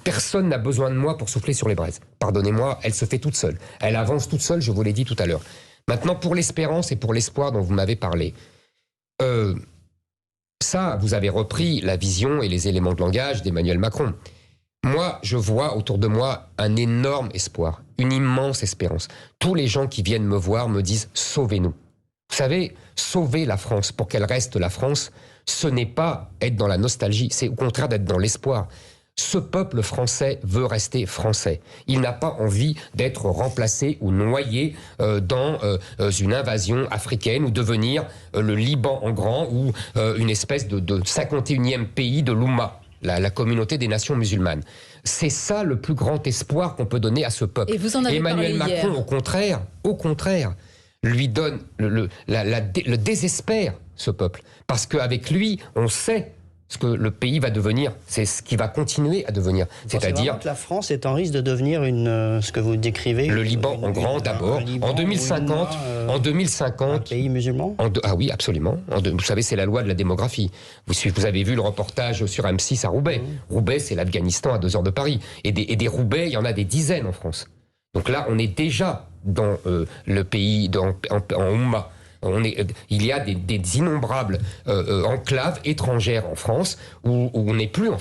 Personne n'a besoin de moi pour souffler sur les braises. Pardonnez-moi, elle se fait toute seule. Elle avance toute seule, je vous l'ai dit tout à l'heure. Maintenant, pour l'espérance et pour l'espoir dont vous m'avez parlé, ça, vous avez repris la vision et les éléments de langage d'Emmanuel Macron. Moi, je vois autour de moi un énorme espoir, une immense espérance. Tous les gens qui viennent me voir me disent « sauvez-nous ». Vous savez, sauver la France pour qu'elle reste la France, ce n'est pas être dans la nostalgie, c'est au contraire d'être dans l'espoir. Ce peuple français veut rester français. Il n'a pas envie d'être remplacé ou noyé dans une invasion africaine ou devenir le Liban en grand ou une espèce de 51e pays de l'Oumma, la communauté des nations musulmanes. C'est ça le plus grand espoir qu'on peut donner à ce peuple. Et vous en avez Emmanuel parlé Macron, hier. au contraire, lui donne le désespère, ce peuple. Parce qu'avec lui, on sait ce que le pays va devenir, c'est ce qui va continuer à devenir. C'est-à-dire que la France est en risque de devenir ce que vous décrivez. Le Liban en grand d'abord. En 2050, un pays musulman. Ah oui, absolument. Vous savez, c'est la loi de la démographie. Vous avez vu le reportage sur M6 à Roubaix. Roubaix, c'est l'Afghanistan à 2 heures de Paris. Et des Roubaix, il y en a des dizaines en France. Donc là, on est déjà dans le pays en Oumma. Il y a des innombrables enclaves étrangères en France où on n'est plus en France.